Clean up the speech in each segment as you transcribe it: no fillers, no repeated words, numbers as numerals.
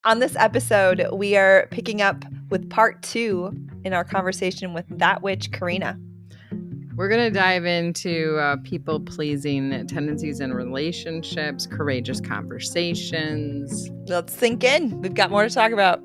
On this episode, we are picking up with part 2 in our conversation with That Witch Karena. We're going to dive into people-pleasing tendencies in relationships, courageous conversations. Let's sink in. We've got more to talk about.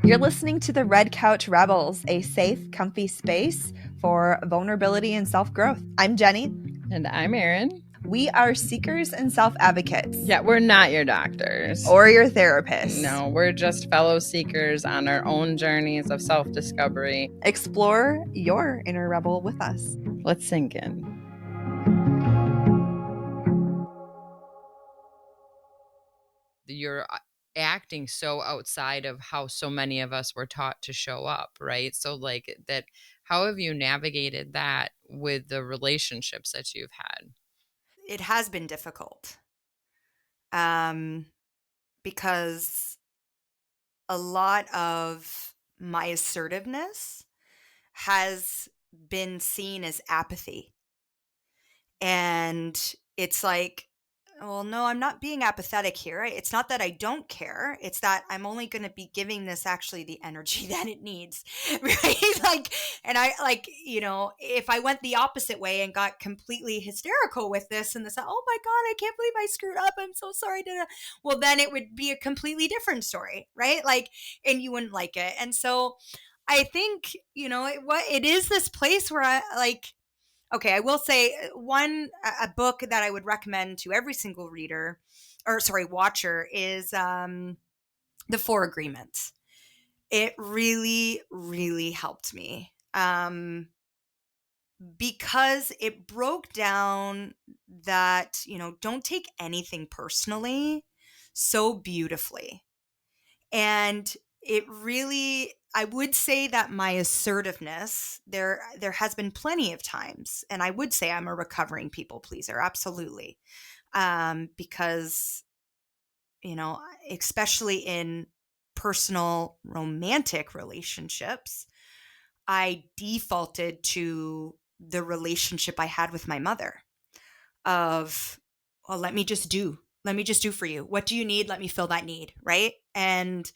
You're listening to the Red Couch Rebels, a safe, comfy space for vulnerability and self-growth. I'm Jenny. And I'm Erin. We are seekers and self-advocates. Yeah, we're not your doctors. Or your therapists. No, we're just fellow seekers on our own journeys of self-discovery. Explore your inner rebel with us. Let's sink in. You're acting so outside of how so many of us were taught to show up, right? So like that, how have you navigated that with the relationships that you've had? It has been difficult because a lot of my assertiveness has been seen as apathy. And it's like, well, no, I'm not being apathetic here. It's not that I don't care. It's that I'm only going to be giving this actually the energy that it needs, right? And I if I went the opposite way and got completely hysterical with this and this, oh my God, I can't believe I screwed up. I'm so sorry. Well, then it would be a completely different story, right? And you wouldn't like it. And so I think, it is this place where I will say a book that I would recommend to every single watcher is The Four Agreements. It really, really helped me because it broke down that, don't take anything personally so beautifully. And it really, I would say that my assertiveness, there has been plenty of times, and I would say I'm a recovering people pleaser, absolutely. Because, especially in personal romantic relationships, I defaulted to the relationship I had with my mother of, well, let me just do for you. What do you need? Let me fill that need. Right. And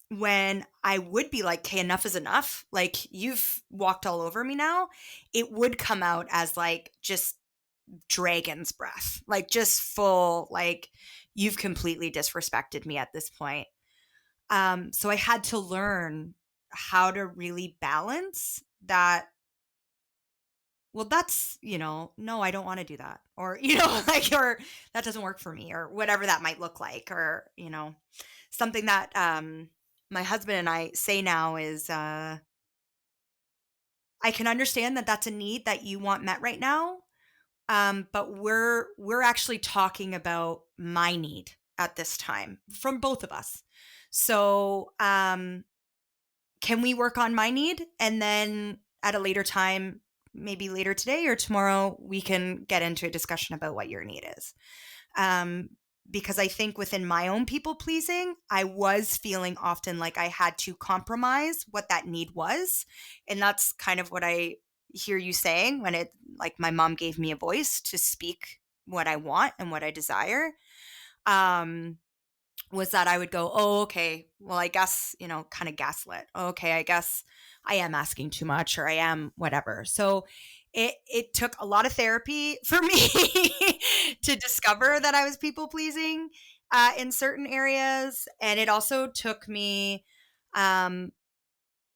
when I would be like, okay, enough is enough. Like, you've walked all over me now. It would come out as like just dragon's breath, like just full, like, you've completely disrespected me at this point. So I had to learn how to really balance that. Well, that's, no, I don't want to do that. Or, or that doesn't work for me, or whatever that might look like. Or, something that my husband and I say now is, I can understand that that's a need that you want met right now. But we're actually talking about my need at this time from both of us. So, can we work on my need? And then at a later time, maybe later today or tomorrow, we can get into a discussion about what your need is. Because I think within my own people pleasing, I was feeling often like I had to compromise what that need was. And that's kind of what I hear you saying when it, like, my mom gave me a voice to speak what I want and what I desire. Was that I would go, oh, okay, well, I guess, kind of gaslit. Oh, okay, I guess I am asking too much, or I am whatever. So it took a lot of therapy for me to discover that I was people pleasing in certain areas. And it also took me a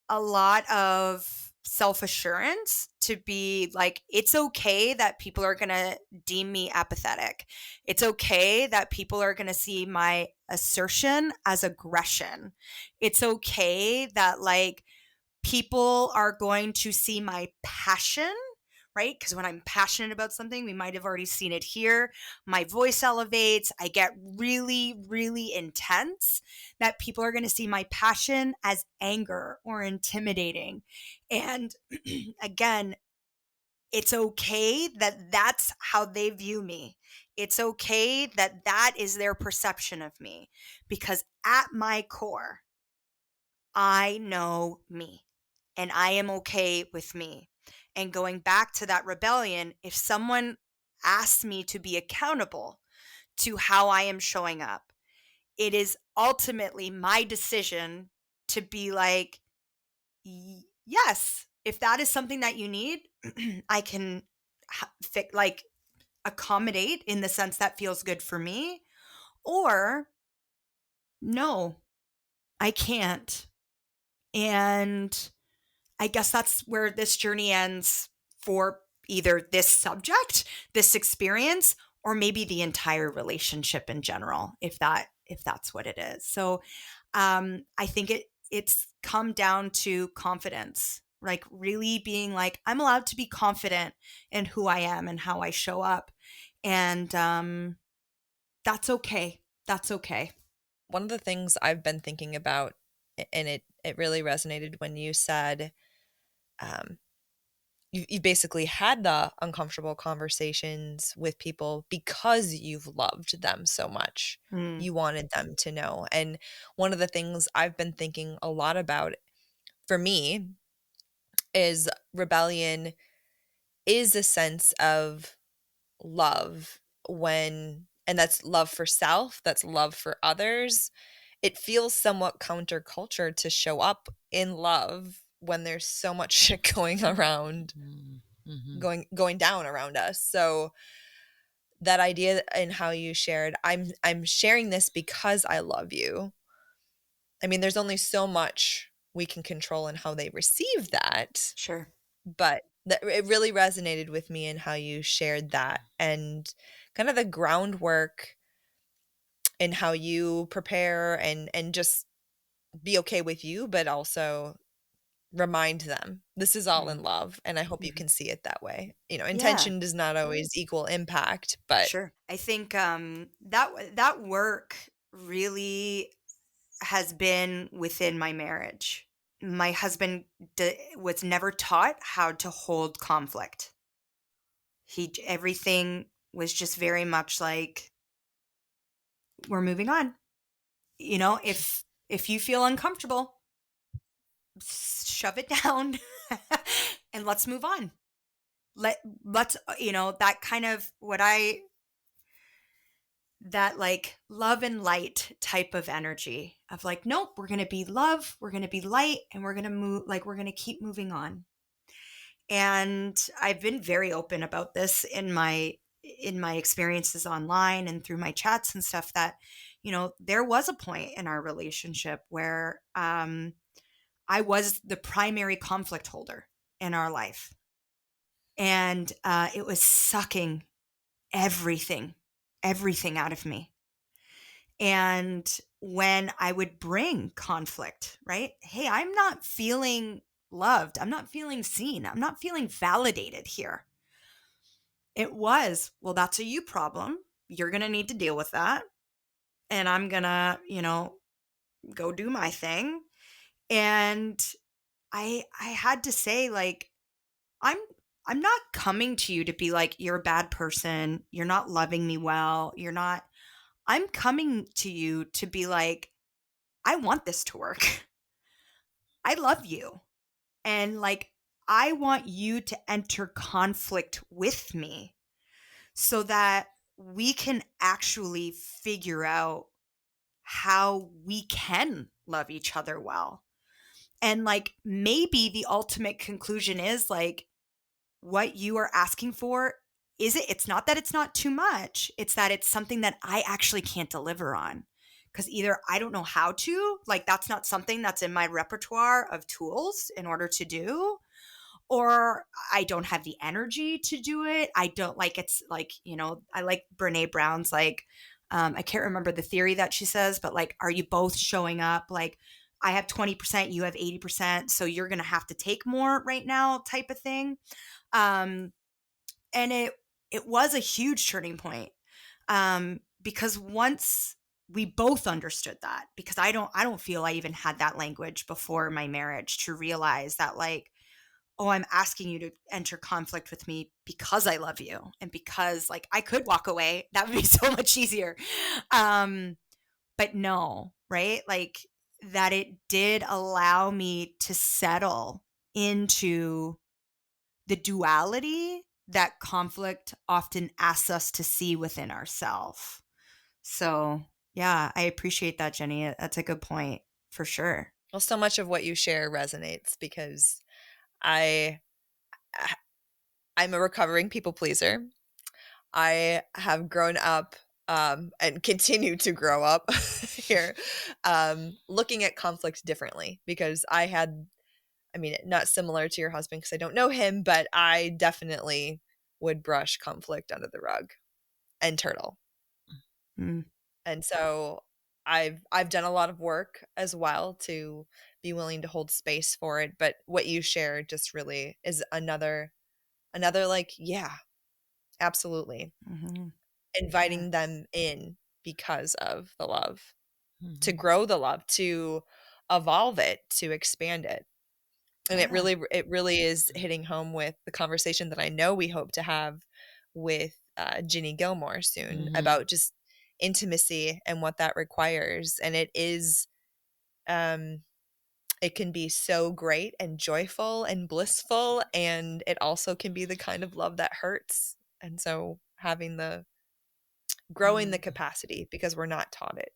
lot of self-assurance to be like, it's okay that people are going to deem me apathetic. It's okay that people are going to see my assertion as aggression. It's okay that, like, people are going to see my passion, right? Because when I'm passionate about something, we might have already seen it here. My voice elevates. I get really, really intense, that people are going to see my passion as anger or intimidating. And again, it's okay that that's how they view me. It's okay that that is their perception of me, because at my core, I know me and I am okay with me. And going back to that rebellion, if someone asks me to be accountable to how I am showing up. It is ultimately my decision to be like, yes, if that is something that you need, I can like accommodate in the sense that feels good for me, or no, I can't. And I guess that's where this journey ends for either this subject, this experience, or maybe the entire relationship in general, if that's what it is. So I think it's come down to confidence, like really being like, I'm allowed to be confident in who I am and how I show up. And that's okay. That's okay. One of the things I've been thinking about, and it really resonated when you said, you've basically had the uncomfortable conversations with people because you've loved them so much. Mm, You wanted them to know. And one of the things I've been thinking a lot about for me is rebellion is a sense of love and that's love for self, that's love for others. It feels somewhat counterculture to show up in love when there's so much shit going around, Mm-hmm. going down around us. So that idea and how you shared, I'm sharing this because I love you. I mean, there's only so much we can control in how they receive that, sure. but it really resonated with me in how you shared that and kind of the groundwork in how you prepare and just be okay with you, but also remind them this is all in love, and I hope you Mm-hmm. can see it that way. Yeah. Intention does not always equal impact, but Sure. I think that work really has been within my marriage. My husband was never taught how to hold conflict. Everything was just very much like, we're moving on. If you feel uncomfortable, shove it down and let's move on. Let's that kind of that like love and light type of energy of like, nope, we're going to be love, we're going to be light, and we're going to move, like we're going to keep moving on. And I've been very open about this in my experiences online and through my chats and stuff, that there was a point in our relationship where I was the primary conflict holder in our life, and it was sucking everything out of me. And when I would bring conflict, right? Hey, I'm not feeling loved. I'm not feeling seen. I'm not feeling validated here. It was, well, that's a you problem. You're going to need to deal with that. And I'm going to, go do my thing. And I had to say, like, I'm I'm not coming to you to be like, you're a bad person, you're not loving me well, you're not. I'm coming to you to be like, I want this to work. I love you. And like, I want you to enter conflict with me so that we can actually figure out how we can love each other well. And like, maybe the ultimate conclusion is like, what you are asking for, it's not that it's not too much, it's that it's something that I actually can't deliver on, because either I don't know how to, like that's not something that's in my repertoire of tools in order to do, or I don't have the energy to do it. I don't like, it's like, I like Brene Brown's like, I can't remember the theory that she says, but like, are you both showing up? Like, I have 20%, you have 80%. So you're going to have to take more right now, type of thing. Um, and it was a huge turning point, because once we both understood that, because I don't feel I even had that language before my marriage to realize that like, oh, I'm asking you to enter conflict with me because I love you, and because like I could walk away, that would be so much easier. But no, right? Like, that it did allow me to settle into the duality that conflict often asks us to see within ourselves. So, yeah, I appreciate that, Jenny. That's a good point for sure. Well, so much of what you share resonates because I I- I'm a recovering people pleaser. I have grown up, and continue to grow up here, looking at conflict differently because I mean, not similar to your husband because I don't know him, but I definitely would brush conflict under the rug and turtle. Mm, And so I've done a lot of work as well to be willing to hold space for it, but what you shared just really is another like, yeah, absolutely. mhm. Yeah. Inviting them in because of the love, to Mhm. grow the love, to evolve it, to expand it. And Yeah. it really is hitting home with the conversation that I know we hope to have with, Ginny Gilmore soon Mhm. about just intimacy and what that requires, and um, it can be so great and joyful and blissful, and it also can be the kind of love that hurts, and so having the growing the Mm, capacity because we're not taught it.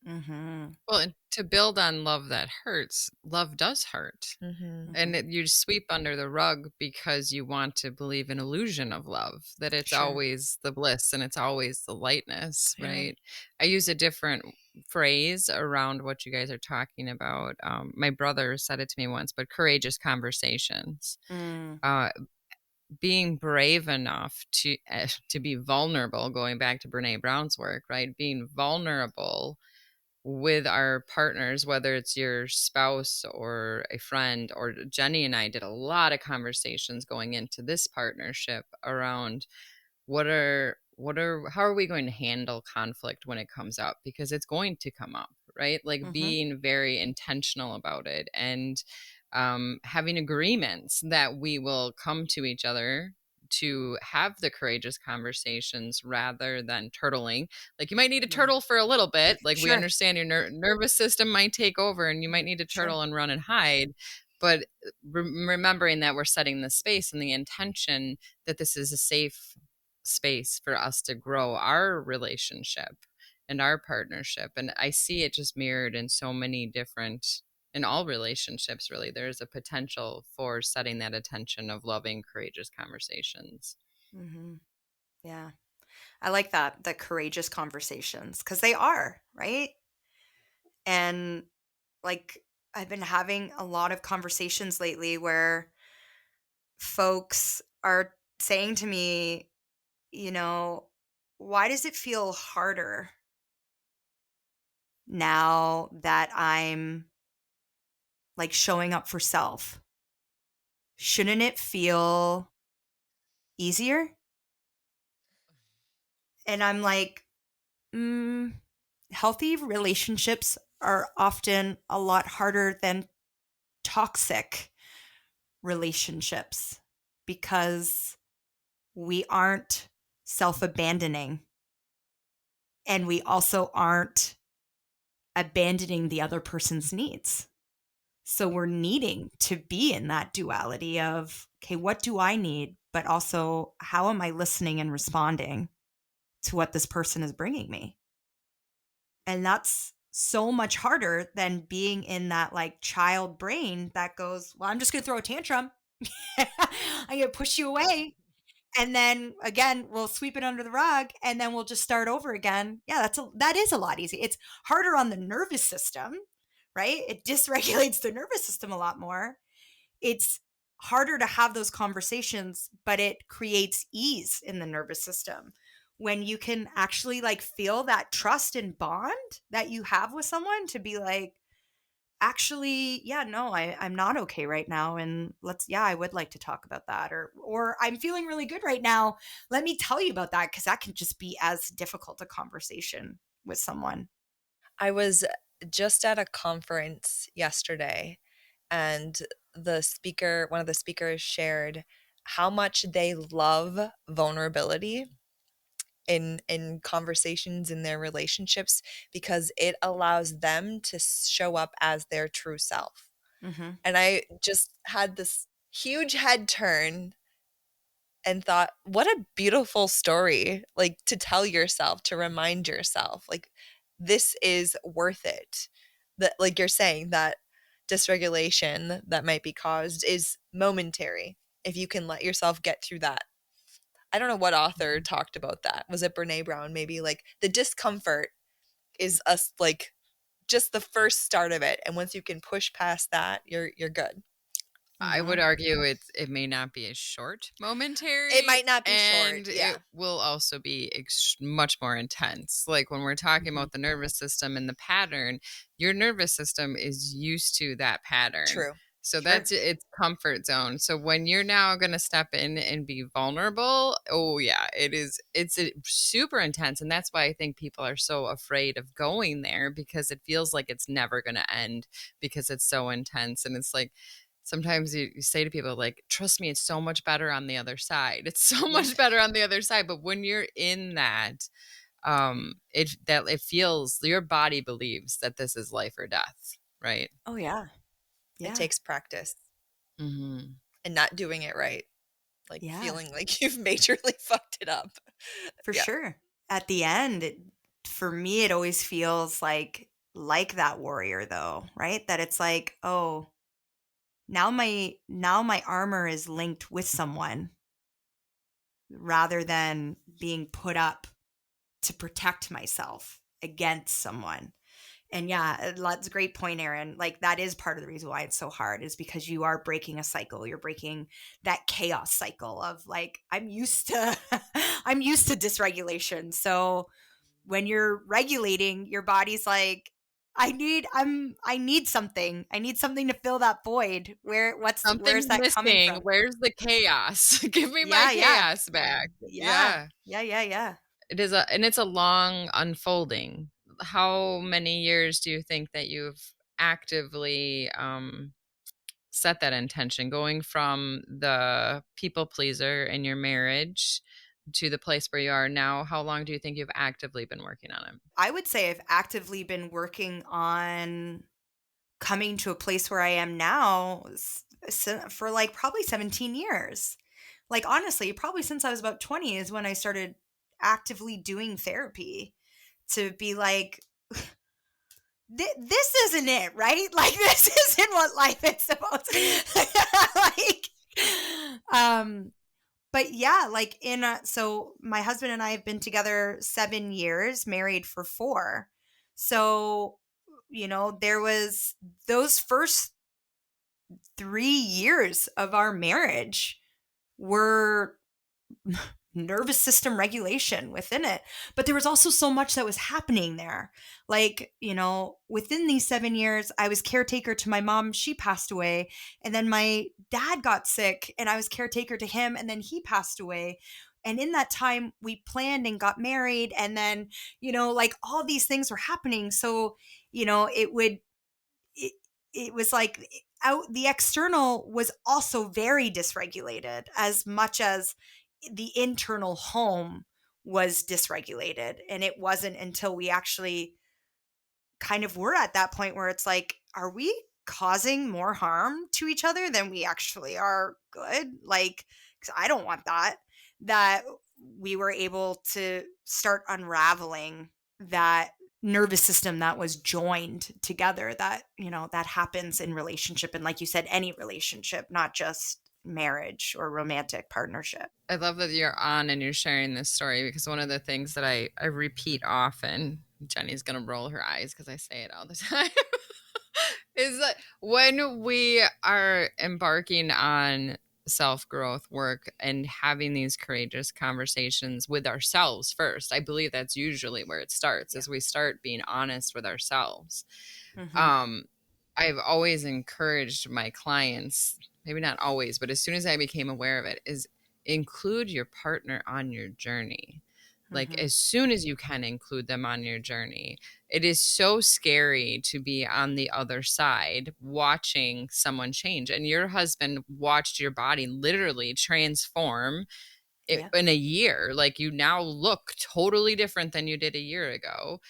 mhm. Well, and to build on love that hurts, love does hurt. Mhm. Mhm. And you sweep under the rug because you want to believe an illusion of love, that it's Sure. always the bliss and it's always the lightness, Yeah. right? I use a different phrase around what you guys are talking about. My brother said it to me once, but courageous conversations. Mm, Uh, Being brave enough to be vulnerable, going back to Brene Brown's work, right? Being vulnerable with our partners, whether it's your spouse or a friend, or Jenny and I did a lot of conversations going into this partnership around how are we going to handle conflict when it comes up, because it's going to come up, right? Like mhm. being very intentional about it, and having agreements that we will come to each other to have the courageous conversations rather than turtling. Like, you might need to Yeah. turtle for a little bit, like we Sure. understand your nervous system might take over and you might need to Sure. turtle and run and hide, but remembering that we're setting the space and the intention that this is a safe space for us to grow our relationship and our partnership. And I see it just mirrored in so many different, in all relationships, really. There's a potential for setting that attention of loving, courageous conversations. Mhm. Yeah. I like that, the courageous conversations, because they are, right? And, like, I've been having a lot of conversations lately where folks are saying to me, you know, "Why does it feel harder now that I'm, like, showing up for self? Shouldn't it feel easier?" And I'm like, "Mm, healthy relationships are often a lot harder than toxic relationships because we aren't self abandoning and we also aren't abandoning the other person's needs. So we're needing to be in that duality of, okay, what do I need? But also, how am I listening and responding to what this person is bringing me? And that's so much harder than being in that like child brain that goes, well, I'm just going to throw a tantrum. I'm going to push you away. And then again, we'll sweep it under the rug and then we'll just start over again. Yeah, that is a lot easier. It's harder on the nervous system, right? It dysregulates the nervous system a lot more. It's harder to have those conversations, but it creates ease in the nervous system when you can actually like feel that trust and bond that you have with someone to be like, actually, yeah, no, I'm not okay right now. And I would like to talk about that. Or I'm feeling really good right now. Let me tell you about that. Cause that can just be as difficult a conversation with someone. I was just at a conference yesterday, and one of the speakers shared how much they love vulnerability in conversations in their relationships because it allows them to show up as their true self. Hmm. And I just had this huge head turn and thought, what a beautiful story, like to tell yourself, to remind yourself, like this is worth it. That, like you're saying, that dysregulation that might be caused is momentary if you can let yourself get through that. I don't know what author talked about that. Was it Brene Brown? Maybe like the discomfort is us like just the first start of it. And once you can push past that, you're good. I would Mhm. argue it may not be as short It momentary, might not be short. and Yeah. it will also be much more intense. Like when we're talking Mhm. about the nervous system and the pattern, your nervous system is used to that pattern. True. So Sure. that's its comfort zone. So when you're now going to step in and be vulnerable, oh yeah, it's super intense, and that's why I think people are so afraid of going there, because it feels like it's never going to end because it's so intense. And it's like sometimes you say to people like, trust me, it's so much better on the other side. It's so Yeah. much better on the other side. But when you're in that, it feels, your body believes that this is life or death, right? Oh, yeah. It Yeah. takes practice Hmm. and not doing it right. Like Yeah. feeling like you've majorly fucked it up. For Yeah. sure. At the end, for me, it always feels like that warrior though, right? That it's like, oh, now my armor is linked with someone rather than being put up to protect myself against someone. And yeah, that's a great point, Aaron. Like that is part of the reason why it's so hard is because you are breaking a cycle. You're breaking that chaos cycle of like, I'm used to I'm used to dysregulation. So when you're regulating, your body's like, I need something. I need something to fill that void. Where's Something's that coming missing. from? Where's the chaos? Give me my Yeah, yeah. chaos back. Yeah. Yeah. Yeah, yeah, yeah. It's a long unfolding. How many years do you think that you've actively set that intention, going from the people pleaser in your marriage to the place where you are now? How long do you think you've actively been working on it? I would say I've actively been working on coming to a place where I am now for like probably 17 years. Like honestly, probably since I was about 20 is when I started actively doing therapy to be like this isn't it, right? Like this isn't what life is supposed to like um but yeah, like so my husband and I have been together 7 years, married for 4. So, there was those first 3 years of our marriage were nervous system regulation within it. But there was also so much that was happening there. Like, within these 7 years, I was caretaker to my mom. She passed away. And then my dad got sick and I was caretaker to him. And then he passed away. And in that time, we planned and got married. And then, like all these things were happening. So, it, it was like out the external was also very dysregulated as much as the internal home was dysregulated. And it wasn't until we actually kind of were at that point where it's like, are we causing more harm to each other than we actually are good? Like, 'cause I don't want that we were able to start unraveling that nervous system that was joined together that happens in relationship. And like you said, any relationship, not just marriage or romantic partnership. I love that you're on and you're sharing this story, because one of the things that I repeat often, Jenny's going to roll her eyes because I say it all the time, is that when we are embarking on self growth work and having these courageous conversations with ourselves first, I believe that's usually where it starts, Yeah. is we start being honest with ourselves. Hmm. um, I've always encouraged my clients, maybe not always, but as soon as I became aware of it, is include your partner on your journey. Like Hmm. as soon as you can, include them on your journey. It is so scary to be on the other side watching someone change. And your husband watched your body literally transform Yeah. in a year. Like you now look totally different than you did a year ago.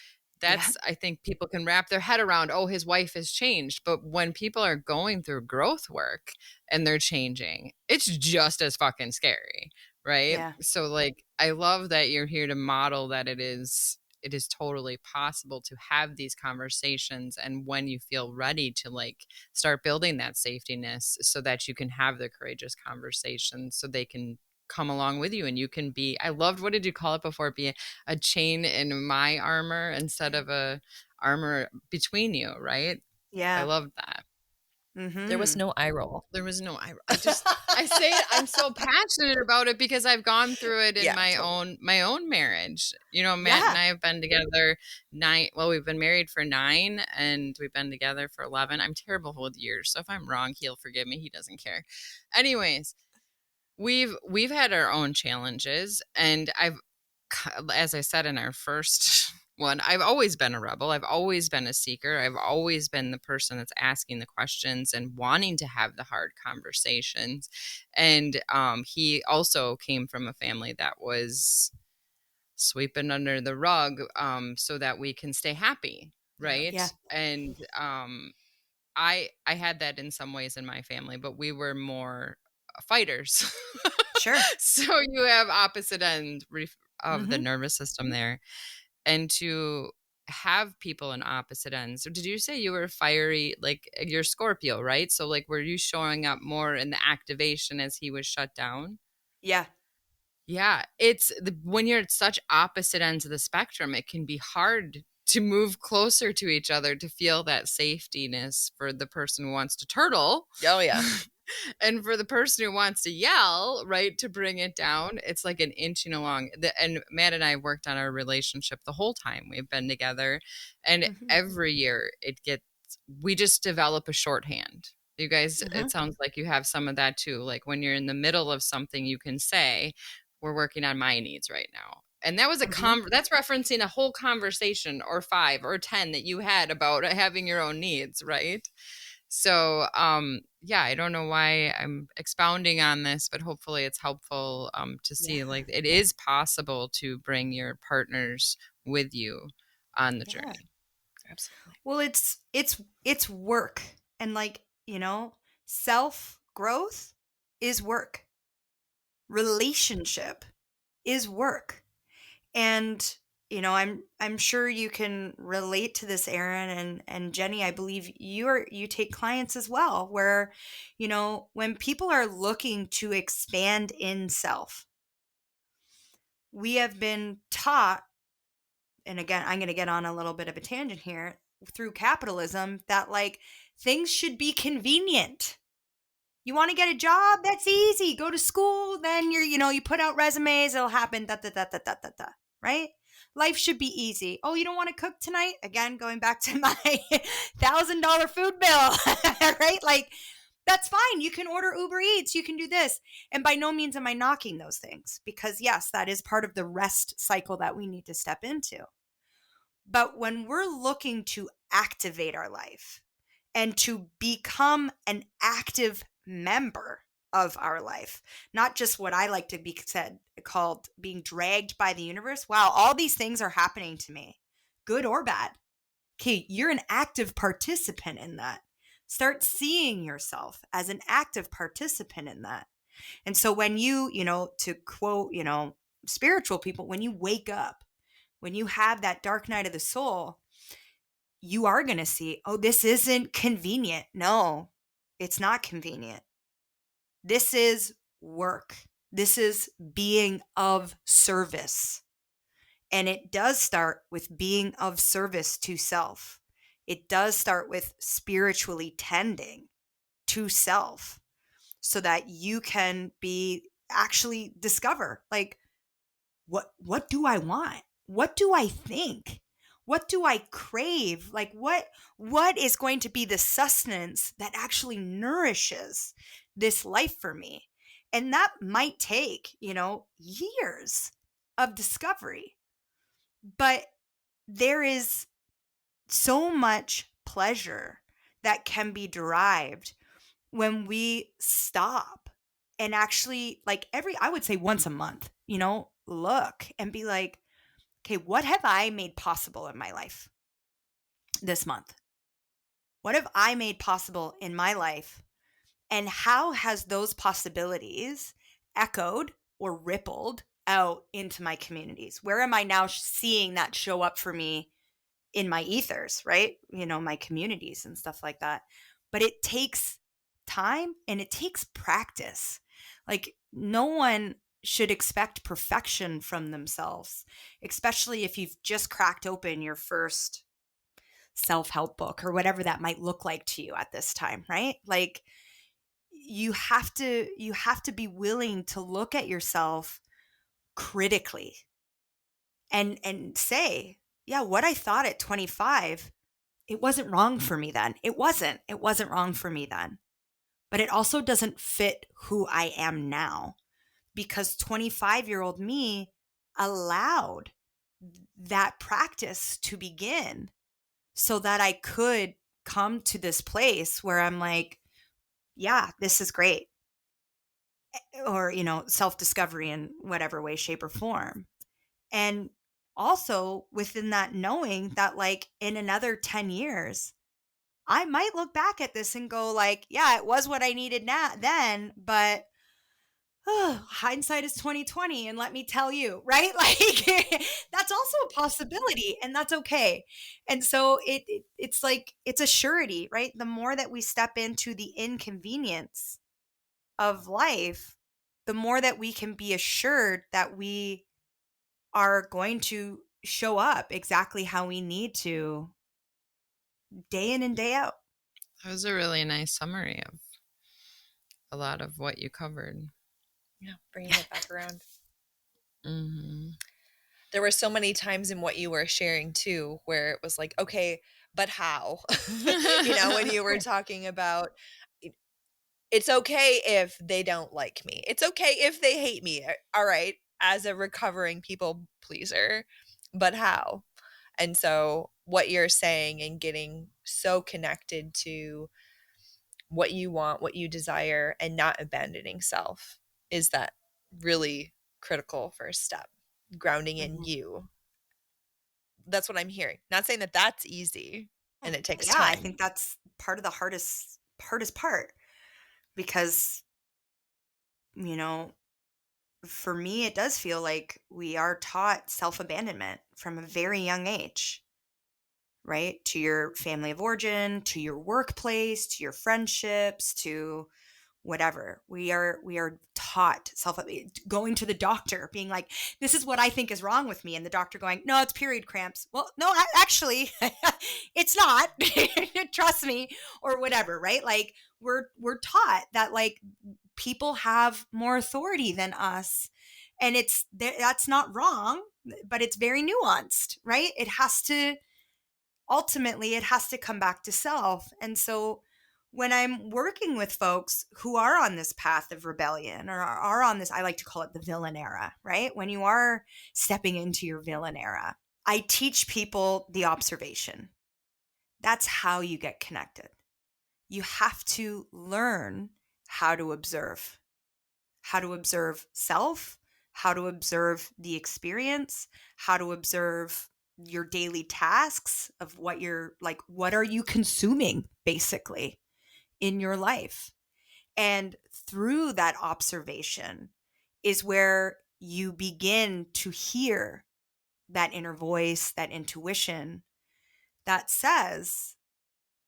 Yeah. That's, I think people can wrap their head around, oh, his wife has changed. But when people are going through growth work and they're changing, it's just as fucking scary, right? Yeah. So like I love that you're here to model that it is totally possible to have these conversations, and when you feel ready to like start building that safetyness so that you can have the courageous conversations so they can come along with you and you can be, I loved, what did you call it before, be a chain in my armor instead Yeah. of a armor between you, right? I Yeah. loved that. There was Mhm. no eye roll. There was no I say it, I'm so passionate about it because I've gone through it in Yeah, totally. my own marriage. You know, Matt and Yeah. I have been together 9, well, we've been married for 9 and we've been together for 11. I'm terrible with years, so if I'm wrong, he'll forgive me. He doesn't care. Anyways, we've had our own challenges, and as I said in our first one, I've always been a rebel. I've always been a seeker. I've always been the person that's asking the questions and wanting to have the hard conversations. And he also came from a family that was sweeping under the rug, so that we can stay happy, Yeah. right? Yeah. And I had that in some ways in my family, but we were more fighters. Sure. So you have opposite end of the Mhm. nervous system there, and to have people in opposite ends. So did you say you were fiery, like you're Scorpio, right? So like were you showing up more in the activation as he was shut down? Yeah. Yeah, when you're at such opposite ends of the spectrum, it can be hard to move closer to each other to feel that safetyness for the person who wants to turtle. Oh, yeah. And for the person who wants to yell, right, to bring it down, it's like an inching along. And Matt and I worked on our relationship the whole time we've been together. And Mhm. every year we just develop a shorthand. You guys, it Mhm. sounds like you have some of that too. Like when you're in the middle of something, you can say, we're working on my needs right now. And that was Mhm. that's referencing a whole conversation or 5 or 10 that you had about having your own needs, right? So, yeah, I don't know why I'm expounding on this, but hopefully it's helpful to see Yeah. like it is possible to bring your partners with you on the Yeah. journey. Absolutely. Well, it's work. And like, self-growth is work. Relationship is work. And I'm sure you can relate to this, Aaron and Jenny. I believe you take clients as well, where when people are looking to expand in self, we have been taught, and again, I'm going to get on a little bit of a tangent here, through capitalism, that like things should be convenient. You want to get a job? That's easy. Go to school, then you put out resumes, it'll happen, da da da da da da da, right? Life should be easy. Oh, you don't want to cook tonight? Again, going back to my $1,000 food bill, right? Like, that's fine. You can order Uber Eats. You can do this. And by no means am I knocking those things, because yes, that is part of the rest cycle that we need to step into. But when we're looking to activate our life and to become an active member of our life, not just what I like to be called being dragged by the universe. Wow, all these things are happening to me, good or bad. Okay, you're an active participant in that. Start seeing yourself as an active participant in that. And so when to quote, spiritual people, when you wake up, when you have that dark night of the soul, you are going to see, oh, this isn't convenient. No, it's not convenient. This is work. This is being of service. And it does start with being of service to self. It does start with spiritually tending to self so that you can be actually discover, like, what do I want? What do I think? What do I crave? Like, what is going to be the sustenance that actually nourishes this life for me? And that might take, years of discovery. But there is so much pleasure that can be derived when we stop and actually, like, I would say once a month, look and be like, okay, what have I made possible in my life this month? What have I made possible in my life? And how has those possibilities echoed or rippled out into my communities? Where am I now seeing that show up for me in my ethers, right? My communities and stuff like that. But it takes time and it takes practice. Like, no one should expect perfection from themselves, especially if you've just cracked open your first self-help book or whatever that might look like to you at this time, right? Like, you have to be willing to look at yourself critically and say, yeah, what I thought at 25, it wasn't wrong for me then. It wasn't wrong for me then. But it also doesn't fit who I am now, because 25-year-old me allowed that practice to begin so that I could come to this place where I'm like, yeah, this is great. Or, self discovery in whatever way, shape, or form. And also within that, knowing that, like, in another 10 years, I might look back at this and go, like, yeah, it was what I needed now then, but hindsight is 2020, and let me tell you, right? Like, that's also a possibility, and that's okay. And so it's like, it's a surety, right? The more that we step into the inconvenience of life, the more that we can be assured that we are going to show up exactly how we need to, day in and day out. That was a really nice summary of a lot of what you covered. Yeah, bringing it back around. Hmm. There were so many times in what you were sharing too, where it was like, okay, but how? When you were talking about it's okay if they don't like me. It's okay if they hate me. All right, as a recovering people pleaser, but how? And so what you're saying and getting so connected to what you want, what you desire, and not abandoning self is that really critical first step, grounding in Mhm. you. That's what I'm hearing. Not saying that that's easy Oh, and it takes yeah, I time. think that's part of the hardest part, because, you know, for me, it does feel like we are taught self-abandonment from a very young age, right? To your family of origin, to your workplace, to your friendships, to whatever. We are taught going to the doctor being like, this is what I think is wrong with me, and the doctor going, no, it's period cramps. Well, no, actually, it's not. Trust me, or whatever, right? Like, we're taught that, like, people have more authority than us, and that's not wrong, but it's very nuanced, right? It has to come back to self. And so when I'm working with folks who are on this path of rebellion, or are on this, I like to call it the villain era, right? When you are stepping into your villain era, I teach people the observation. That's how you get connected. You have to learn how to observe, self, how to observe the experience, how to observe your daily tasks of what are you consuming basically in your life. And through that observation is where you begin to hear that inner voice, that intuition that says,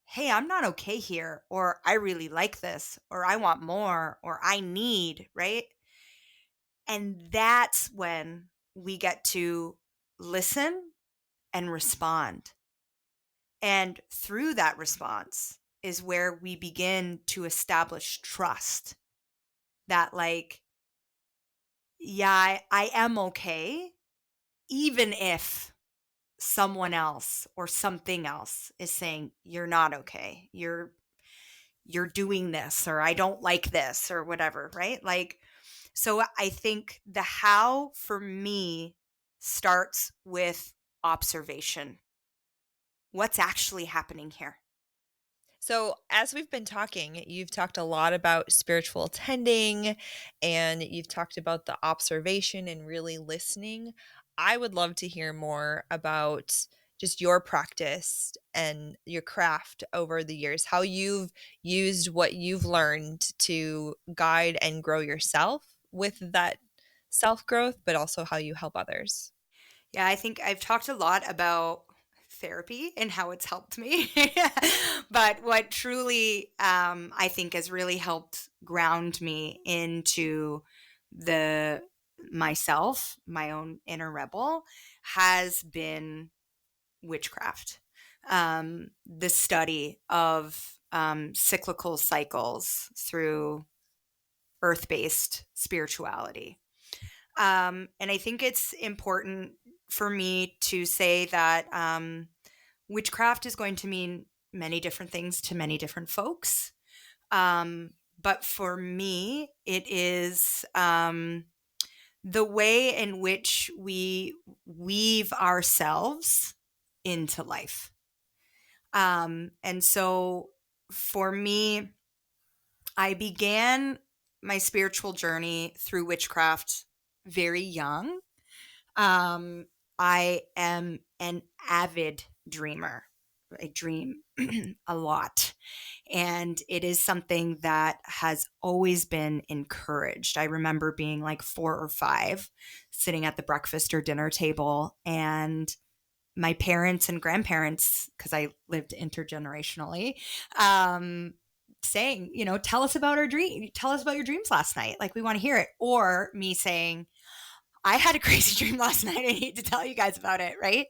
hey, I'm not okay here, or I really like this, or I want more, or I need, right? And that's when we get to listen and respond. And through that response is where we begin to establish trust that, like, yeah, I am okay, even if someone else or something else is saying, you're not okay. You're doing this, or I don't like this, or whatever, right? Like, so I think the how for me starts with observation. What's actually happening here? So, as we've been talking, you've talked a lot about spiritual tending and you've talked about the observation and really listening. I would love to hear more about just your practice and your craft over the years, how you've used what you've learned to guide and grow yourself with that self-growth, but also how you help others. Yeah, I think I've talked a lot about therapy and how it's helped me. But what truly, I think has really helped ground me into the myself, my own inner rebel, has been witchcraft. The study of cyclical cycles through earth-based spirituality. And I think it's important for me to say that witchcraft is going to mean many different things to many different folks. But for me, it is the way in which we weave ourselves into life. And so for me, I began my spiritual journey through witchcraft very young. I am an avid dreamer. I dream a lot. And it is something that has always been encouraged. I remember being like 4 or 5, sitting at the breakfast or dinner table, and my parents and grandparents, because I lived intergenerationally, saying, tell us about our dream. Tell us about your dreams last night. Like, we want to hear it. Or me saying, I had a crazy dream last night. I need to tell you guys about it, right?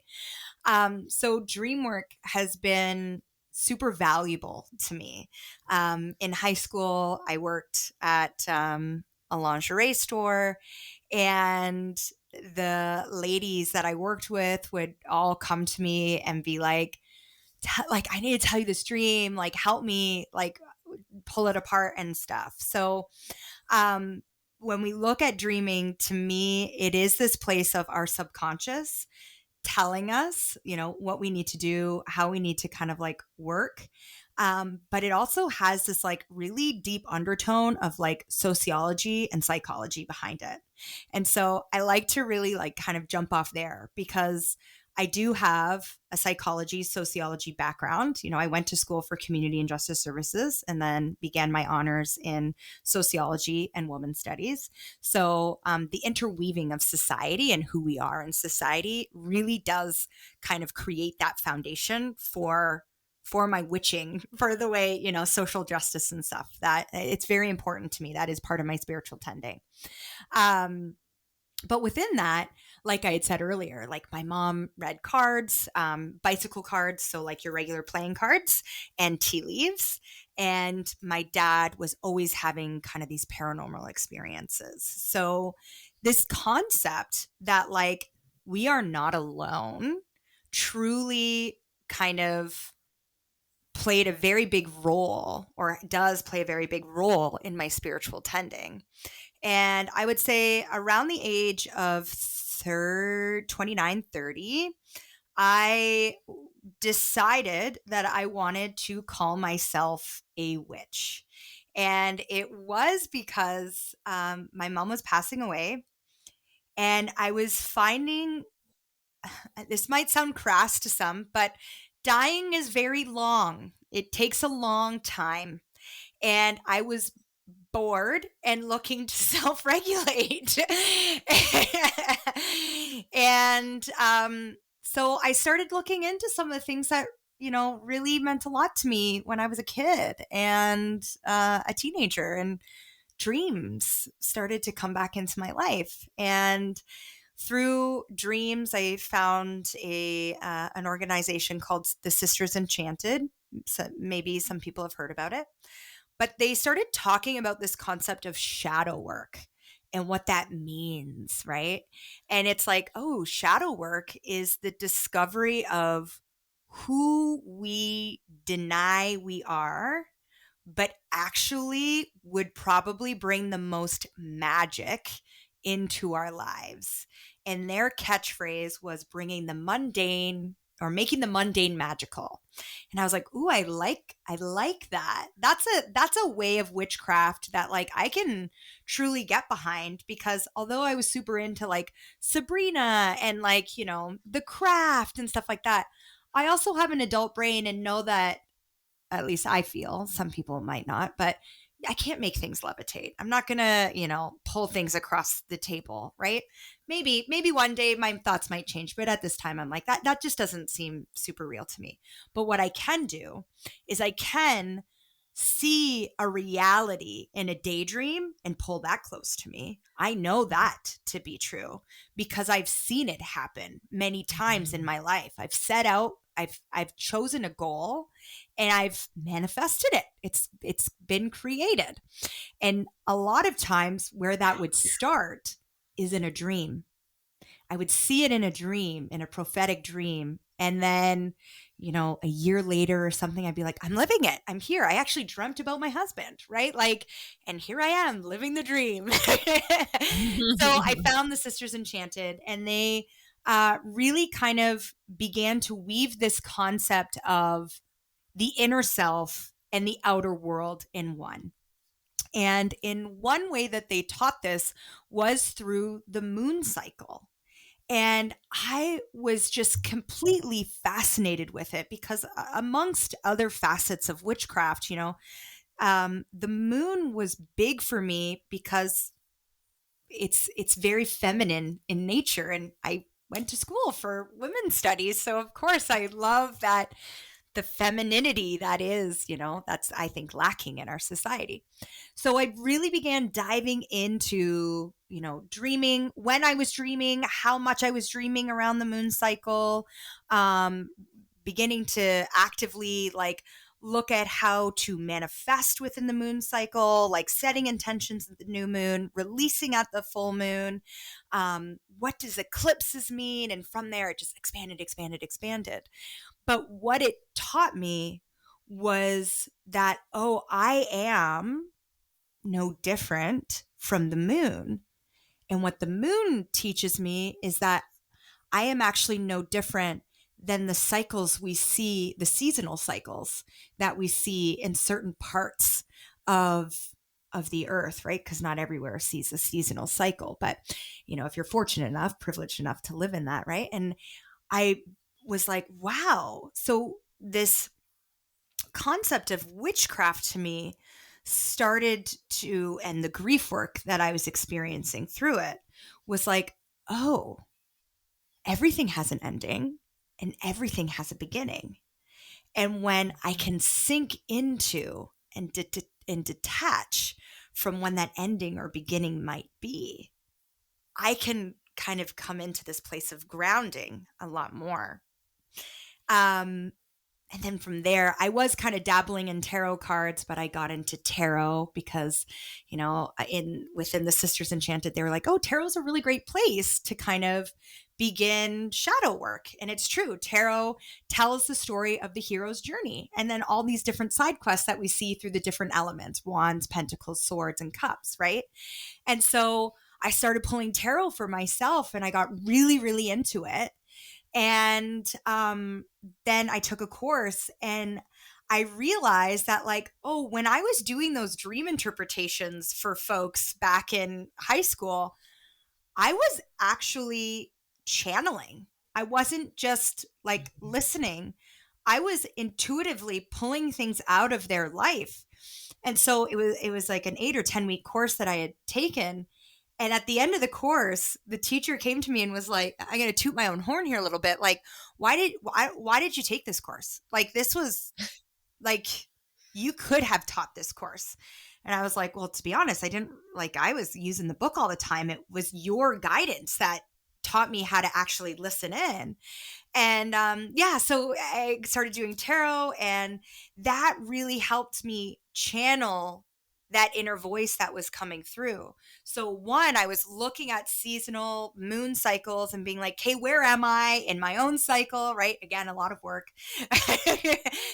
So dream work has been super valuable to me. In high school, I worked at a lingerie store, and the ladies that I worked with would all come to me and be like, I need to tell you this dream, like, help me, like, pull it apart and stuff. So, um, when we look at dreaming, to me, it is this place of our subconscious telling us, what we need to do, how we need to kind of like work. But it also has this like really deep undertone of like sociology and psychology behind it. And so I like to really like kind of jump off there, because I do have a psychology, sociology background. I went to school for community and justice services and then began my honors in sociology and women's studies. So the interweaving of society and who we are in society really does kind of create that foundation for my witching, for the way, social justice and stuff, that it's very important to me. That is part of my spiritual tending. But within that, like I had said earlier, like my mom read cards, bicycle cards, so like your regular playing cards, and tea leaves. And my dad was always having kind of these paranormal experiences. So this concept that like we are not alone truly kind of played a very big role, or does play a very big role, in my spiritual tending. And I would say around the age of 29, 30, I decided that I wanted to call myself a witch. And it was because my mom was passing away, and I was finding, this might sound crass to some, but dying is very long. It takes a long time. And I was bored and looking to self-regulate. And so I started looking into some of the things that, really meant a lot to me when I was a kid and a teenager, and dreams started to come back into my life. And through dreams, I found an organization called the Sisters Enchanted. So maybe some people have heard about it. But they started talking about this concept of shadow work and what that means, right? And it's like, oh, shadow work is the discovery of who we deny we are, but actually would probably bring the most magic into our lives. And their catchphrase was bringing the mundane, or making the mundane magical. And I was like, "Ooh, I like that. That's a way of witchcraft that like I can truly get behind, because although I was super into like Sabrina and like, The Craft and stuff like that, I also have an adult brain and know that, at least I feel, some people might not, but I can't make things levitate. I'm not going to, pull things across the table, right? Maybe one day my thoughts might change, but at this time I'm like that just doesn't seem super real to me. But what I can do is I can see a reality in a daydream and pull that close to me. I know that to be true because I've seen it happen many times in Mhm. my life. I've set out, I've chosen a goal and I've manifested it. It's been created. And a lot of times where that would start is in a dream. I would see it in a dream, in a prophetic dream. And then, a year later or something, I'd be like, I'm living it. I'm here. I actually dreamt about my husband, right? Like, and here I am living the dream. So I found the Sisters Enchanted, and they really kind of began to weave this concept of the inner self and the outer world in one. And in one way that they taught this was through the moon cycle. And I was just completely fascinated with it because, amongst other facets of witchcraft, the moon was big for me because it's very feminine in nature, and I went to school for women's studies, so of course I love that the femininity that is, that's I think lacking in our society. So I really began diving into, dreaming, when I was dreaming, how much I was dreaming around the moon cycle, um, beginning to actively like look at how to manifest within the moon cycle, like setting intentions at the new moon, releasing at the full moon. What does eclipses mean? And from there, it just expanded, expanded, expanded. But what it taught me was that, oh, I am no different from the moon. And what the moon teaches me is that I am actually no different than the cycles we see, the seasonal cycles that we see in certain parts of the earth, right? Because not everywhere sees a seasonal cycle. But, if you're fortunate enough, privileged enough to live in that, right? And I was like, wow. So this concept of witchcraft to me started to, and the grief work that I was experiencing through it was like, oh, everything has an ending and everything has a beginning. And when I can sink into and detach from when that ending or beginning might be, I can kind of come into this place of grounding a lot more. Um, And then from there, I was kind of dabbling in tarot cards, but I got into tarot because, in within the Sisters Enchanted, they were like, "Oh, tarot's a really great place to kind of begin shadow work." And it's true. Tarot tells the story of the hero's journey and then all these different side quests that we see through the different elements: wands, pentacles, swords, and cups, right? And so I started pulling tarot for myself and I got really, really into it. And then I took a course and I realized that, like, oh, when I was doing those dream interpretations for folks back in high school, I was actually channeling. I wasn't just like listening. I was intuitively pulling things out of their life. And so it was like an 8 or 10 week course that I had taken. And at the end of the course, the teacher came to me and was like, I'm going to toot my own horn here a little bit. Like, why did you take this course? Like, this was like, you could have taught this course. And I was like, well, to be honest, I didn't, like, I was using the book all the time. It was your guidance that taught me how to actually listen in. And yeah, so I started doing tarot, and that really helped me channel that inner voice that was coming through. So, one, I was looking at seasonal moon cycles and being like, hey, where am I in my own cycle? Right? Again, a lot of work.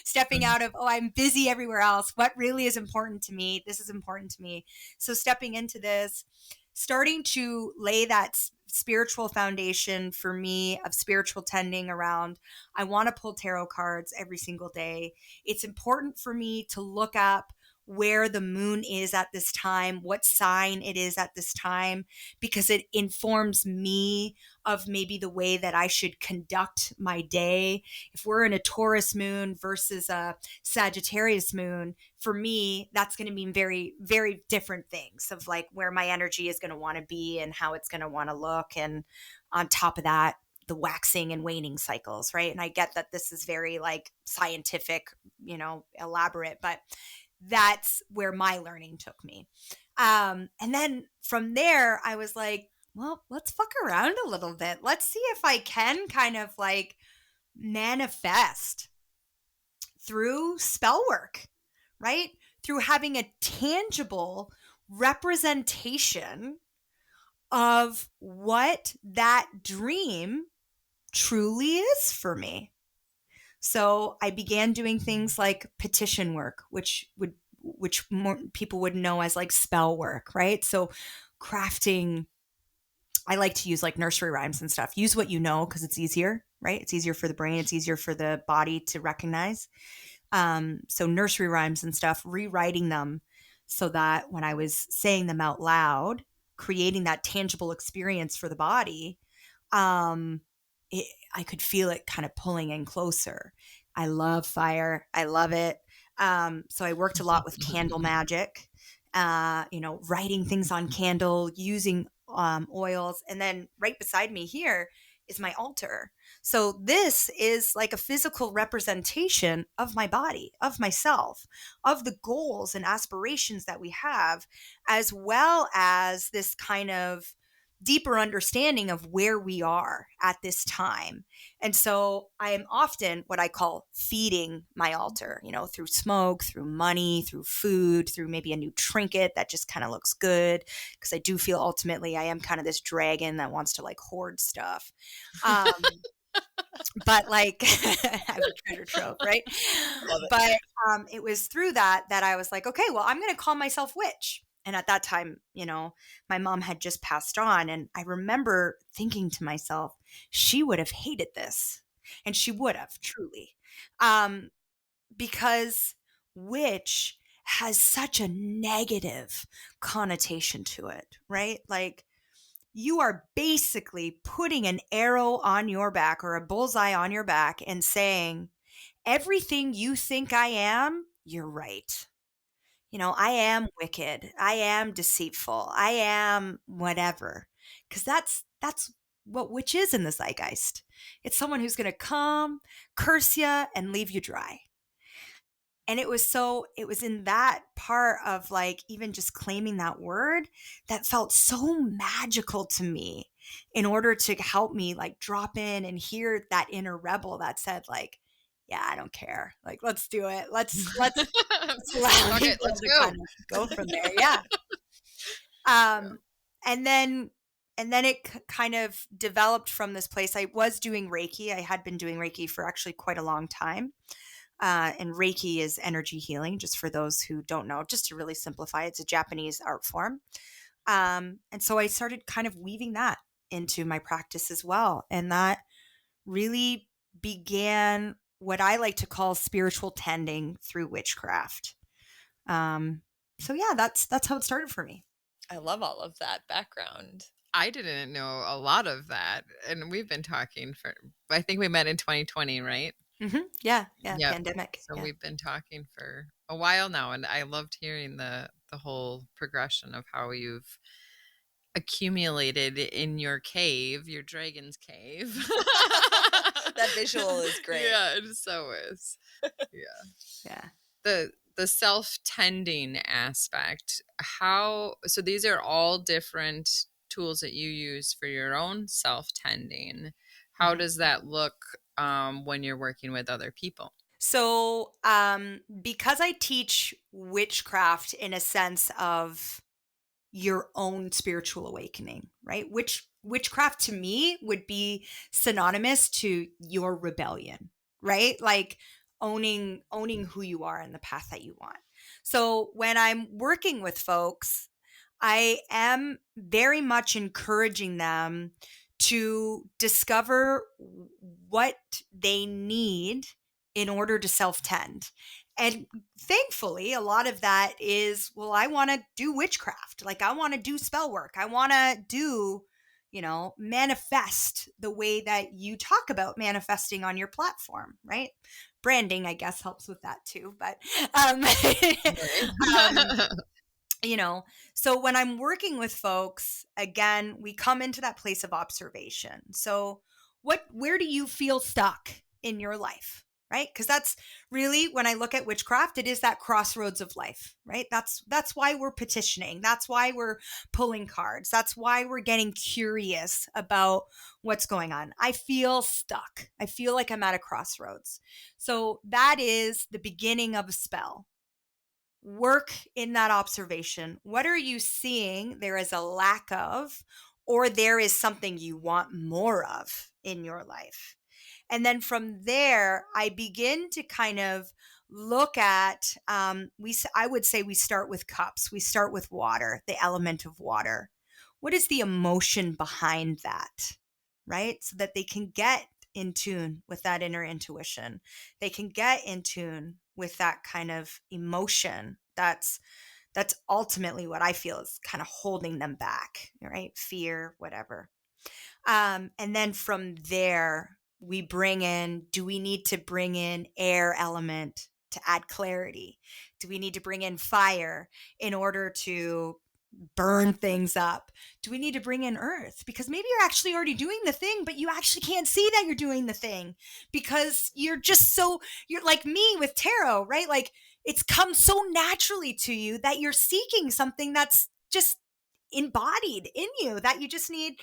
Stepping out of, oh, I'm busy everywhere else. What really is important to me? This is important to me. So, stepping into this, starting to lay that spiritual foundation for me of spiritual tending around, I want to pull tarot cards every single day. It's important for me to look up where the moon is at this time, what sign it is at this time, because it informs me of maybe the way that I should conduct my day. If we're in a Taurus moon versus a Sagittarius moon, for me, that's going to mean very, very different things of like where my energy is going to want to be and how it's going to want to look. And on top of that, the waxing and waning cycles, right? And I get that this is very like scientific, elaborate, but that's where my learning took me. And then from there, I was like, well, let's fuck around a little bit. Let's see if I can kind of like manifest through spell work, right? Through having a tangible representation of what that dream truly is for me. So I began doing things like petition work, which more people would know as like spell work, right? So crafting, I like to use like nursery rhymes and stuff. Use what you know because it's easier, right? It's easier for the brain, it's easier for the body to recognize. So nursery rhymes and stuff, rewriting them so that when I was saying them out loud, creating that tangible experience for the body, um, I could feel it kind of pulling in closer. I love fire. I love it. So I worked a lot with candle magic, writing things on candle, using oils. And then right beside me here is my altar. So this is like a physical representation of my body, of myself, of the goals and aspirations that we have, as well as this kind of deeper understanding of where we are at this time. And so I am often what I call feeding my altar, through smoke, through money, through food, through maybe a new trinket that just kind of looks good. Because I do feel ultimately I am kind of this dragon that wants to like hoard stuff. Um, but like I have a treasure trove, right? Love it. But it was through that I was like, okay, well, I'm going to call myself witch. And at that time, my mom had just passed on. And I remember thinking to myself, she would have hated this. And she would have, truly. Because witch has such a negative connotation to it, right? Like, you are basically putting an arrow on your back or a bullseye on your back and saying, everything you think I am, you're right. I am wicked. I am deceitful. I am whatever. Because that's what witch is in the zeitgeist. It's someone who's going to come, curse you, and leave you dry. And it was in that part of like even just claiming that word that felt so magical to me in order to help me like drop in and hear that inner rebel that said like, yeah, I don't care. Like, let's do it. Let's allow Okay, people let's to go. kind of go from there. Yeah. And then it kind of developed from this place. I was doing Reiki. I had been doing Reiki for actually quite a long time. And Reiki is energy healing, just for those who don't know, just to really simplify, it's a Japanese art form. And so I started kind of weaving that into my practice as well. And that really began what I like to call spiritual tending through witchcraft. So yeah, that's how it started for me. I love all of that background. I didn't know a lot of that. And we've been talking I think we met in 2020, right? Yeah, Yep. pandemic. So Yeah. we've been talking for a while now, and I loved hearing the whole progression of how you've accumulated in your cave, your dragon's cave. That visual is great. Yeah, it so is. Yeah. Yeah. The self-tending aspect, so these are all different tools that you use for your own self-tending. How Mhm. does that look when you're working with other people? So, because I teach witchcraft in a sense of your own spiritual awakening, right? Witchcraft to me would be synonymous to your rebellion, right? Like owning who you are and the path that you want. So when I'm working with folks, I am very much encouraging them to discover what they need in order to self-tend. And thankfully, a lot of that is, well, I want to do witchcraft. Like, I want to do spell work. I want to do, manifest the way that you talk about manifesting on your platform, right? Branding, I guess, helps with that too. But, um, Right. you know so when I'm working with folks, again, we come into that place of observation. So where do you feel stuck in your life, right? Because that's really, when I look at witchcraft, it is that crossroads of life, right? That's why we're petitioning, that's why we're pulling cards, that's why we're getting curious about what's going on. I feel stuck, I feel like I'm at a crossroads. So that is the beginning of a spell. Work in that observation. What are you seeing there is a lack of, or there is something you want more of in your life? And then from there, I begin to kind of look at, I would say we start with cups. We start with water, the element of water. What is the emotion behind that, right? So that they can get in tune with that inner intuition. They can get in tune with that kind of emotion that's ultimately what I feel is kind of holding them back, right? Fear, whatever. And then from there, do we need to bring in air element to add clarity? Do we need to bring in fire in order to burn things up? Do we need to bring in earth? Because maybe you're actually already doing the thing, but you actually can't see that you're doing the thing because you're like me with tarot, right? Like, it's come so naturally to you that you're seeking something that's just embodied in you, that you just need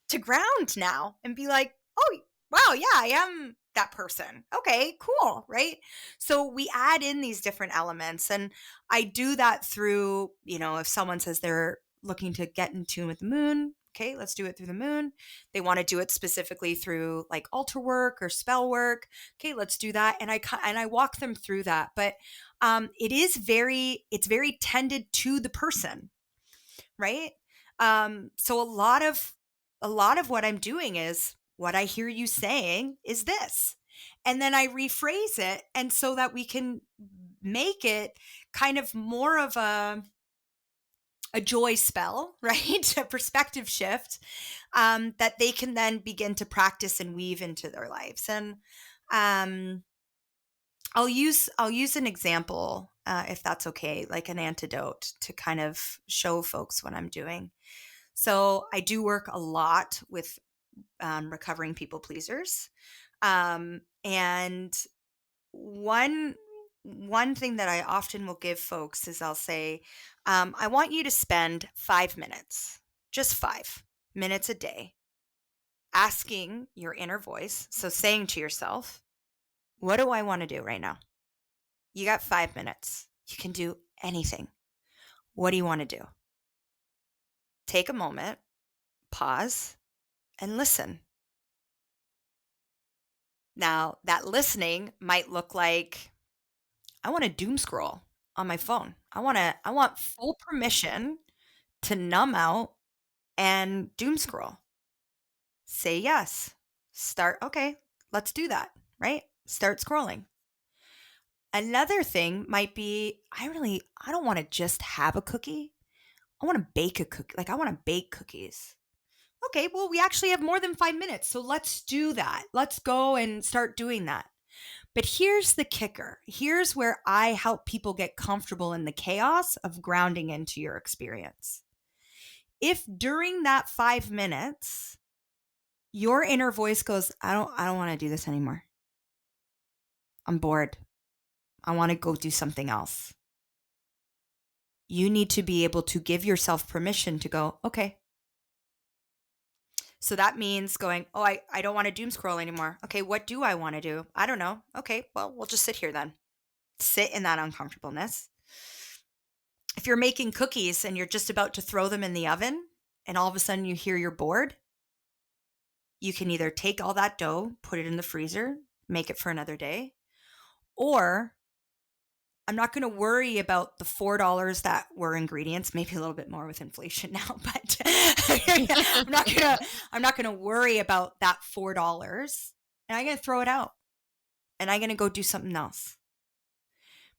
to ground now and be like, oh, wow, yeah, I am that person. Okay, cool, right? So we add in these different elements. And I do that through, if someone says they're looking to get in tune with the moon, okay, let's do it through the moon. They want to do it specifically through like altar work or spell work. Okay, let's do that. And I walk them through that. But it's very tended to the person, right? So a lot of what I'm doing is, what I hear you saying is this. And then I rephrase it, and so that we can make it kind of more of a joy spell, right? A perspective shift, that they can then begin to practice and weave into their lives. And um, I'll use an example, if that's okay, like an antidote to kind of show folks what I'm doing. So I do work a lot with recovering people pleasers, and one thing that I often will give folks is, I'll say, I want you to spend 5 minutes, just 5 minutes a day, asking your inner voice. So saying to yourself, what do I want to do right now? You got 5 minutes. You can do anything. What do you want to do? Take a moment, pause, and listen. Now, that listening might look like, I want to doom scroll on my phone. I want full permission to numb out and doom scroll. Say yes. Okay, let's do that, right? Start scrolling. Another thing might be, I don't want to just have a cookie. I want to bake a cookie. Like, I want to bake cookies. Okay, well, we actually have more than 5 minutes. So let's do that. Let's go and start doing that. But here's the kicker. Here's where I help people get comfortable in the chaos of grounding into your experience. If during that 5 minutes, your inner voice goes, I don't want to do this anymore. I'm bored. I want to go do something else. You need to be able to give yourself permission to go, okay. So that means going, oh, I don't want to doom scroll anymore. Okay, what do I want to do? I don't know. Okay, well, we'll just sit here then. Sit in that uncomfortableness. If you're making cookies and you're just about to throw them in the oven and all of a sudden you hear you're bored, you can either take all that dough, put it in the freezer, make it for another day, or I'm not going to worry about the $4 that were ingredients, maybe a little bit more with inflation now, but I'm not going to worry about that $4, and I'm going to throw it out and I'm going to go do something else.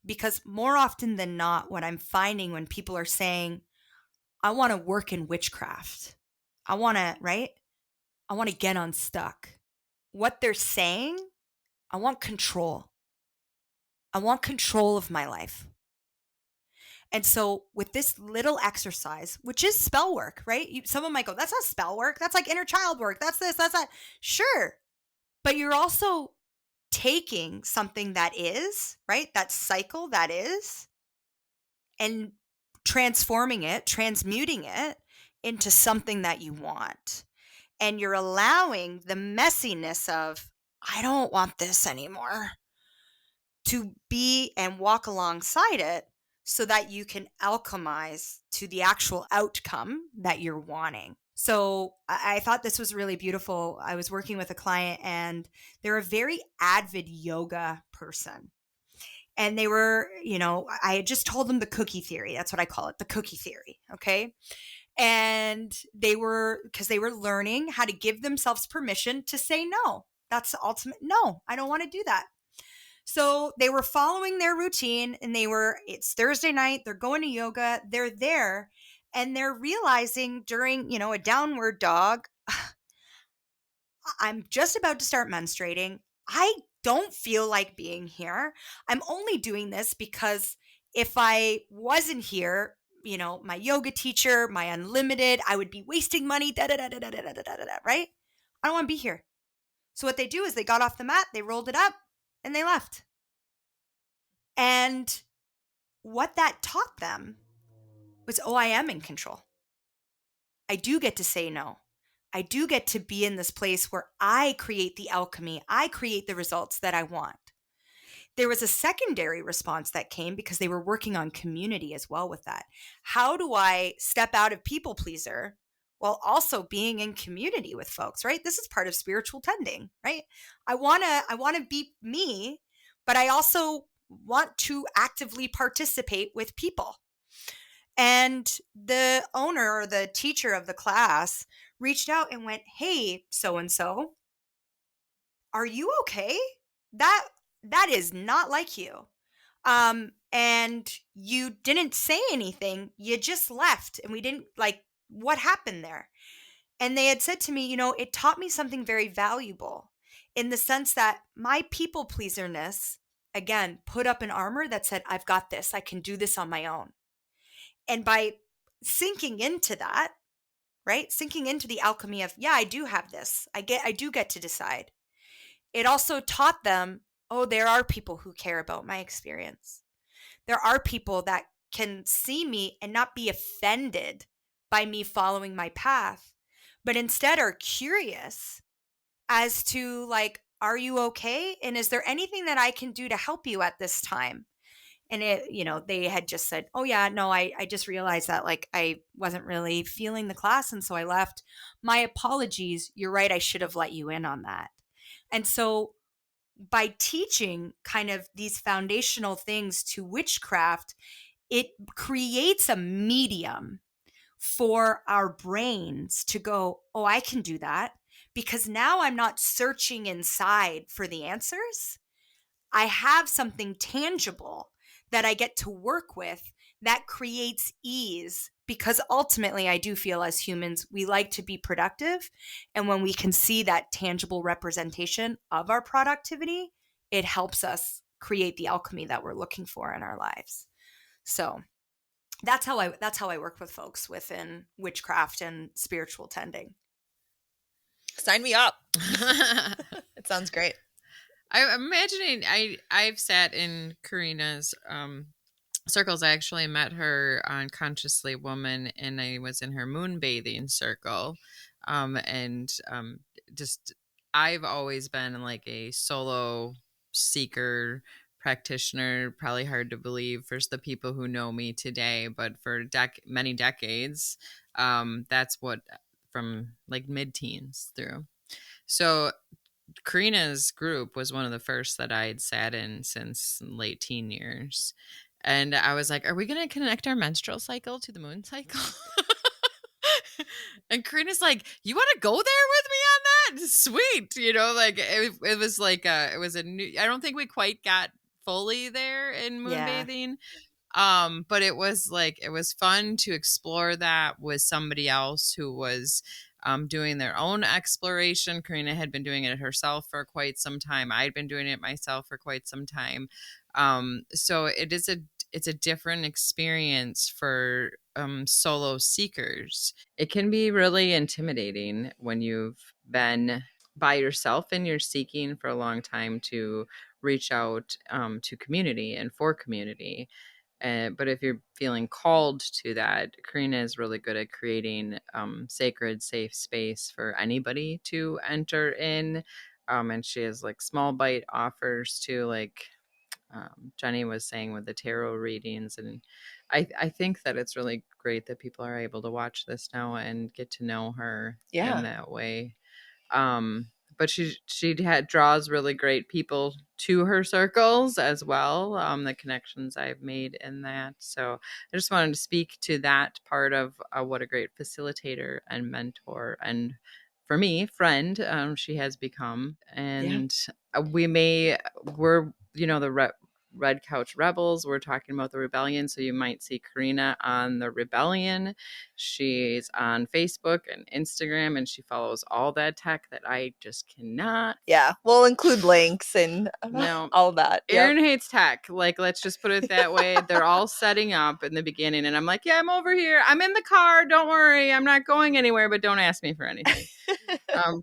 Because more often than not, what I'm finding when people are saying, I want to work in witchcraft, I want to, right? I want to get unstuck. What they're saying, I want control. I want control of my life. And so with this little exercise, which is spell work, right? Someone might go, that's not spell work. That's like inner child work. That's this, that's that. Sure. But you're also taking something that is, right? That cycle that is, and transforming it, transmuting it into something that you want. And you're allowing the messiness of, I don't want this anymore, to be and walk alongside it so that you can alchemize to the actual outcome that you're wanting. So I thought this was really beautiful. I was working with a client and they're a very avid yoga person. And they were, I had just told them the cookie theory. That's what I call it, the cookie theory. Okay. And because they were learning how to give themselves permission to say no. That's the ultimate no, I don't want to do that. So they were following their routine and it's Thursday night, they're going to yoga, they're there, and they're realizing during, a downward dog, I'm just about to start menstruating. I don't feel like being here. I'm only doing this because if I wasn't here, my yoga teacher, my unlimited, I would be wasting money, da da da da da da da da da, right? I don't want to be here. So what they do is they got off the mat, they rolled it up, and they left. And what that taught them was, oh, I am in control. I do get to say no. I do get to be in this place where I create the alchemy. I create the results that I want. There was a secondary response that came because they were working on community as well with that. How do I step out of people pleaser while also being in community with folks, right? This is part of spiritual tending, right? I want to be me, but I also want to actively participate with people. And the owner or the teacher of the class reached out and went, "Hey, so and so, are you okay? That is not like you. And you didn't say anything. You just left, and we didn't like what happened there." And they had said to me, it taught me something very valuable in the sense that my people pleaserness, again, put up an armor that said, I've got this. I can do this on my own. And by sinking into that, right? Sinking into the alchemy of, yeah, I do have this. I do get to decide. It also taught them, oh, there are people who care about my experience. There are people that can see me and not be offended by me following my path, but instead are curious as to like, are you okay? And is there anything that I can do to help you at this time? And they had just said, oh yeah, no, I just realized that like I wasn't really feeling the class. And so I left. My apologies. You're right. I should have let you in on that. And so by teaching kind of these foundational things to witchcraft, it creates a medium for our brains to go, oh, I can do that. Because now I'm not searching inside for the answers. I have something tangible that I get to work with that creates ease, because ultimately I do feel as humans, we like to be productive. And when we can see that tangible representation of our productivity, it helps us create the alchemy that we're looking for in our lives. So that's how I work with folks within witchcraft and spiritual tending. Sign me up. It sounds great. I'm imagining I've sat in Karina's circles. I actually met her on Consciously Woman, and I was in her moon bathing circle. Just I've always been like a solo seeker practitioner. Probably hard to believe for the people who know me today, but for many decades, that's what, from like mid-teens through. So Karina's group was one of the first that I'd sat in since late teen years. And I was like, are we going to connect our menstrual cycle to the moon cycle? And Karina's like, you want to go there with me on that? Sweet. Like it was like, it was a new, I don't think we quite got fully there in Yeah. moonbathing. But it was fun to explore that with somebody else who was doing their own exploration. Karina had been doing it herself for quite some time. I'd been doing it myself for quite some time. So it's a different experience for solo seekers. It can be really intimidating when you've been by yourself and you're seeking for a long time to reach out to community and for community. But if you're feeling called to that, Karina is really good at creating sacred, safe space for anybody to enter in. And she has like small bite offers too, like Jenny was saying with the tarot readings. And I think that it's really great that people are able to watch this now and get to know her in that way. But she draws really great people to her circles as well. The connections I've made in that. So I just wanted to speak to that part of what a great facilitator and mentor and, for me, friend she has become. And we're the Red Couch Rebels. We're talking about the rebellion. So you might see Karina on the rebellion. She's on Facebook and Instagram, and she follows all that tech that I just cannot. Yeah, we'll include links and No. all that. Aaron hates tech. Like, let's just put it that way. They're all setting up in the beginning, and I'm like, yeah, I'm over here. I'm in the car. Don't worry. I'm not going anywhere, but don't ask me for anything.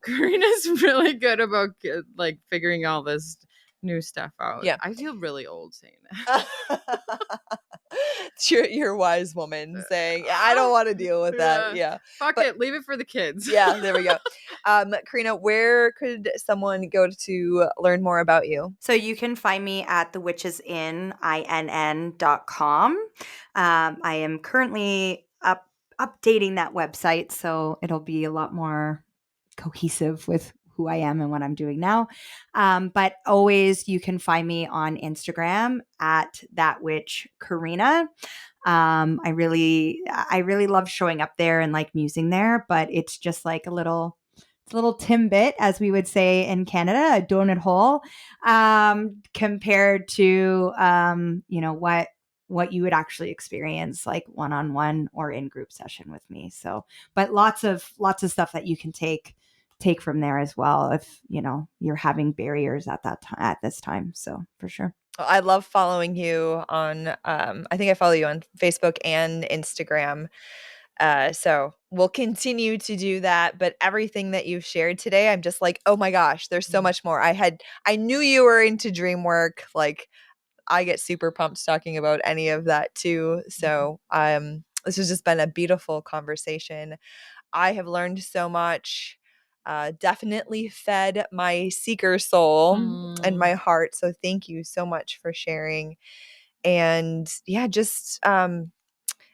Karina's really good about like figuring all this new stuff out. Yeah. I feel really old saying that. It's your wise woman saying, I don't want to deal with that. Yeah. Fuck it. Leave it for the kids. Yeah, there we go. Karina, where could someone go to learn more about you? So you can find me at thewitchesininn.com. I am currently updating that website, so it'll be a lot more cohesive with who I am and what I'm doing now. But always you can find me on Instagram at That Witch Karena. I really love showing up there and like musing there, but it's just like a little timbit, as we would say in Canada, a donut hole, compared to what you would actually experience like one-on-one or in group session with me. So, but lots of stuff that you can take from there as well if you're having barriers at this time. So for sure. I love following you on I think I follow you on Facebook and Instagram. So we'll continue to do that. But everything that you've shared today, I'm just like, oh my gosh, there's so much more. I knew you were into dream work. Like, I get super pumped talking about any of that too. So this has just been a beautiful conversation. I have learned so much. Definitely fed my seeker soul and my heart. So thank you so much for sharing. And yeah, just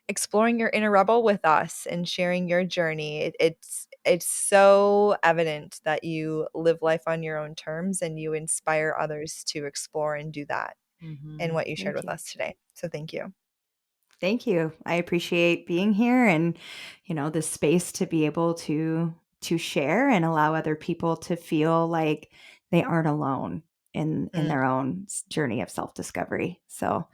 exploring your inner rebel with us and sharing your journey. It's so evident that you live life on your own terms and you inspire others to explore and do that in what you shared with us today. So thank you. Thank you. I appreciate being here and, the space to be able to share and allow other people to feel like they aren't alone in their own journey of self-discovery. So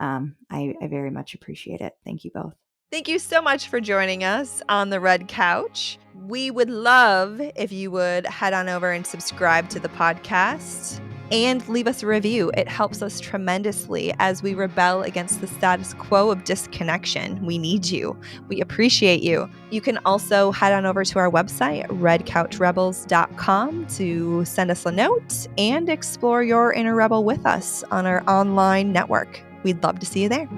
I very much appreciate it. Thank you both. Thank you so much for joining us on the Red Couch. We would love if you would head on over and subscribe to the podcast and leave us a review. It helps us tremendously as we rebel against the status quo of disconnection. We need you. We appreciate you. You can also head on over to our website, redcouchrebels.com, to send us a note and explore your inner rebel with us on our online network. We'd love to see you there.